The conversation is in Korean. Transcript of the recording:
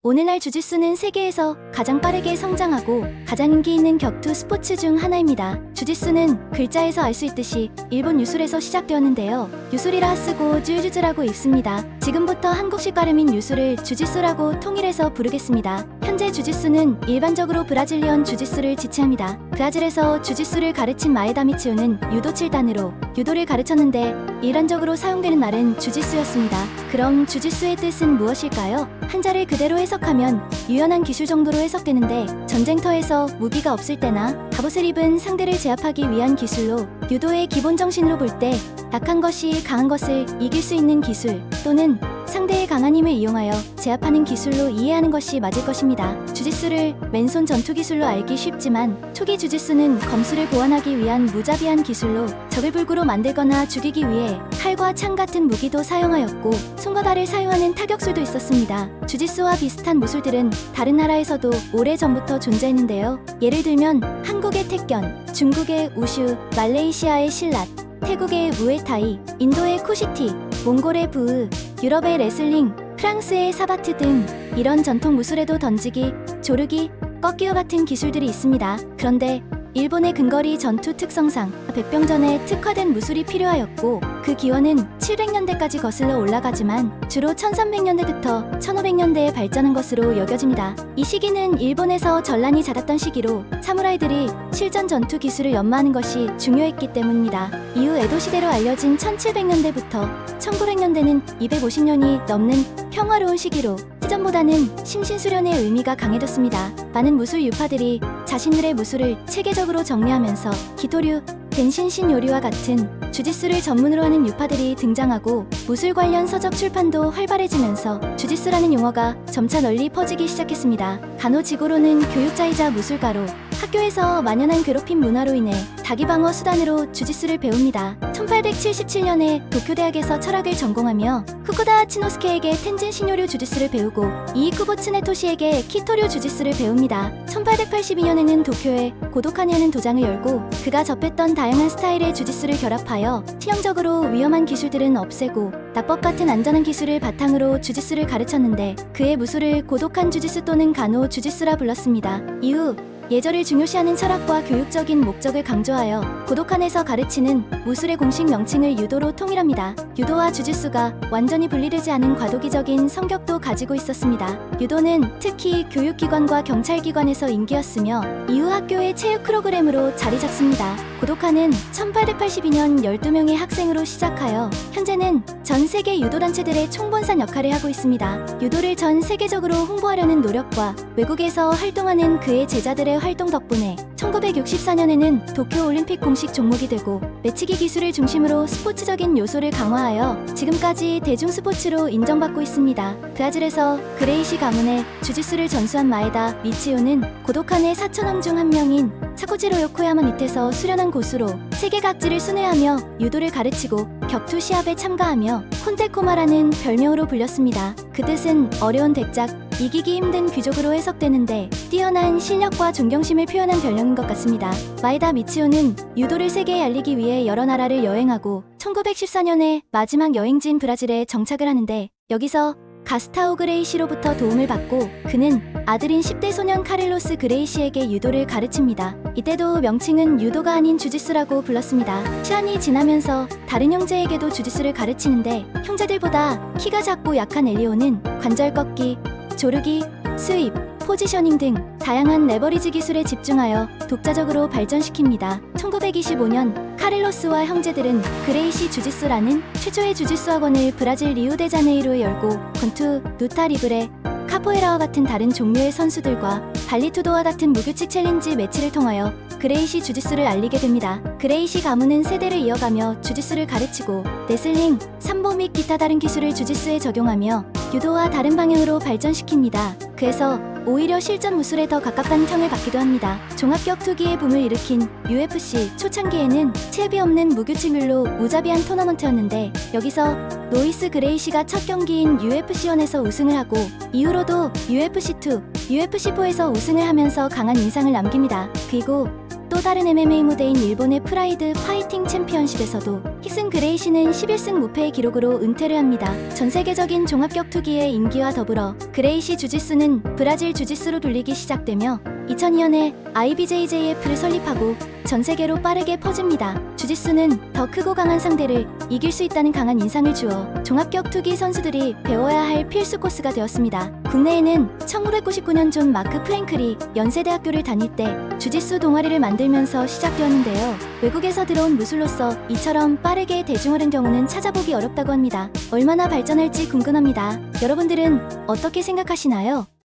오늘날 주짓수는 세계에서 가장 빠르게 성장하고 가장 인기 있는 격투 스포츠 중 하나입니다. 주짓수는 글자에서 알 수 있듯이 일본 유술에서 시작되었는데요. 유술이라 쓰고 쭈주즈라고 읽습니다. 지금부터 한국식 발음인 유술을 주짓수라고 통일해서 부르겠습니다. 현재 주짓수는 일반적으로 브라질리언 주짓수를 지칭합니다. 브라질에서 주짓수를 가르친 마에다 미치오는 유도 7단으로 유도를 가르쳤는데 일반적으로 사용되는 말은 주짓수였습니다. 그럼 주짓수의 뜻은 무엇일까요? 한자를 그대로 해석하면 유연한 기술 정도로 해석되는데 전쟁터에서 무기가 없을 때나 갑옷을 입은 상대를 제압하기 위한 기술로 유도의 기본 정신으로 볼 때 약한 것이 강한 것을 이길 수 있는 기술 또는 상대의 강한 힘을 이용하여 제압하는 기술로 이해하는 것이 맞을 것입니다. 주짓수를 맨손 전투 기술로 알기 쉽지만 초기 주짓수는 검술을 보완하기 위한 무자비한 기술로 적을 불구로 만들거나 죽이기 위해 칼과 창 같은 무기도 사용하였고 손과 발을 사용하는 타격술도 있었습니다. 주짓수와 비슷한 무술들은 다른 나라에서도 오래전부터 존재했는데요. 예를 들면 한국의 택견, 중국의 우슈, 말레이시아의 실랏, 태국의 무에타이, 인도의 쿠시티, 몽골의 부으, 유럽의 레슬링, 프랑스의 사바트 등 이런 전통 무술에도 던지기, 조르기, 꺾기와 같은 기술들이 있습니다. 그런데 일본의 근거리 전투 특성상 백병전에 특화된 무술이 필요하였고 그 기원은 700년대까지 거슬러 올라가지만 주로 1300년대부터 1500년대에 발전한 것으로 여겨집니다. 이 시기는 일본에서 전란이 잦았던 시기로 사무라이들이 실전 전투 기술을 연마하는 것이 중요했기 때문입니다. 이후 에도시대로 알려진 1700년대부터 1900년대는 250년이 넘는 평화로운 시기로 시전보다는 심신수련의 의미가 강해졌습니다. 많은 무술 유파들이 자신들의 무술을 체계적으로 정리하면서 기토류, 덴신신요리와 같은 주짓수를 전문으로 하는 유파들이 등장하고 무술 관련 서적 출판도 활발해지면서 주짓수라는 용어가 점차 널리 퍼지기 시작했습니다. 간호직으로는 교육자이자 무술가로 학교에서 만연한 괴롭힘 문화로 인해 자기방어 수단으로 주짓수를 배웁니다. 1877년에 도쿄대학에서 철학을 전공하며 후쿠다 치노스케에게 텐진 신요류 주짓수를 배우고 이이쿠보 츠네토시에게 키토류 주짓수를 배웁니다. 1882년에는 도쿄에 고도카니하는 도장을 열고 그가 접했던 다양한 스타일의 주짓수를 결합하여 실용적으로 위험한 기술들은 없애고 낙법 같은 안전한 기술을 바탕으로 주짓수를 가르쳤는데 그의 무술을 고독한 주짓수 또는 간호 주짓수라 불렀습니다. 이후 예절을 중요시하는 철학과 교육적인 목적을 강조하여 고도칸에서 가르치는 무술의 공식 명칭을 유도로 통일합니다. 유도와 주짓수가 완전히 분리되지 않은 과도기적인 성격도 가지고 있었습니다. 유도는 특히 교육기관과 경찰기관에서 인기였으며 이후 학교의 체육 프로그램으로 자리 잡습니다. 고도칸은 1882년 12명의 학생으로 시작하여 현재는 전 세계 유도단체들의 총본산 역할을 하고 있습니다. 유도를 전 세계적으로 홍보하려는 노력과 외국에서 활동하는 그의 제자들의 활동 덕분에 1964년에는 도쿄올림픽 공식 종목이 되고 매치기 기술을 중심으로 스포츠적인 요소를 강화하여 지금까지 대중스포츠로 인정받고 있습니다. 브라질에서 그레이시 가문의 주짓수를 전수한 마에다 미치오는 고도칸의 사촌왕 중 한 명인 사코지로 요코야마 밑에서 수련한 고수로 세계 각지를 순회하며 유도를 가르치고 격투 시합에 참가하며 콘테코마라는 별명으로 불렸습니다. 그 뜻은 어려운 대작, 이기기 힘든 귀족으로 해석되는데 뛰어난 실력과 존경심을 표현한 별명인 것 같습니다. 마에다 미치오는 유도를 세계에 알리기 위해 여러 나라를 여행하고 1914년에 마지막 여행지인 브라질에 정착을 하는데 여기서 가스타오 그레이시로부터 도움을 받고 그는 아들인 10대 소년 카를로스 그레이시에게 유도를 가르칩니다. 이때도 명칭은 유도가 아닌 주짓수라고 불렀습니다. 시간이 지나면서 다른 형제에게도 주짓수를 가르치는데 형제들보다 키가 작고 약한 엘리오는 관절 꺾기, 조르기, 스윕, 포지셔닝 등 다양한 레버리지 기술에 집중하여 독자적으로 발전시킵니다. 1925년 카를로스와 형제들은 그레이시 주짓수라는 최초의 주짓수 학원을 브라질 리우데자네이루에 열고 권투, 루타 리브레, 카포에라와 같은 다른 종류의 선수들과 발리투도와 같은 무규칙 챌린지 매치를 통하여 그레이시 주짓수를 알리게 됩니다. 그레이시 가문은 세대를 이어가며 주짓수를 가르치고 레슬링, 삼보 및 기타 다른 기술을 주짓수에 적용하며 유도와 다른 방향으로 발전시킵니다. 그래서 오히려 실전 무술에 더 가깝다는 평을 받기도 합니다. 종합격투기의 붐을 일으킨 UFC 초창기에는 체협이 없는 무규칙 룰로 무자비한 토너먼트였는데 여기서 로이스 그레이시가 첫 경기인 UFC1에서 우승을 하고 이후로도 UFC2, UFC4에서 우승을 하면서 강한 인상을 남깁니다. 그리고 또 다른 MMA 무대인 일본의 프라이드 파이팅 챔피언십에서도 힉슨 그레이시는 11승 무패의 기록으로 은퇴를 합니다. 전 세계적인 종합격투기의 인기와 더불어 그레이시 주짓수는 브라질 주짓수로 불리기 시작되며 2002년에 IBJJF를 설립하고 전 세계로 빠르게 퍼집니다. 주짓수는 더 크고 강한 상대를 이길 수 있다는 강한 인상을 주어 종합격투기 선수들이 배워야 할 필수 코스가 되었습니다. 국내에는 1999년 존 마크 프랭클이 연세대학교를 다닐 때 주짓수 동아리를 만들면서 시작되었는데요. 외국에서 들어온 무술로서 이처럼 빠르게 대중화된 경우는 찾아보기 어렵다고 합니다. 얼마나 발전할지 궁금합니다. 여러분들은 어떻게 생각하시나요?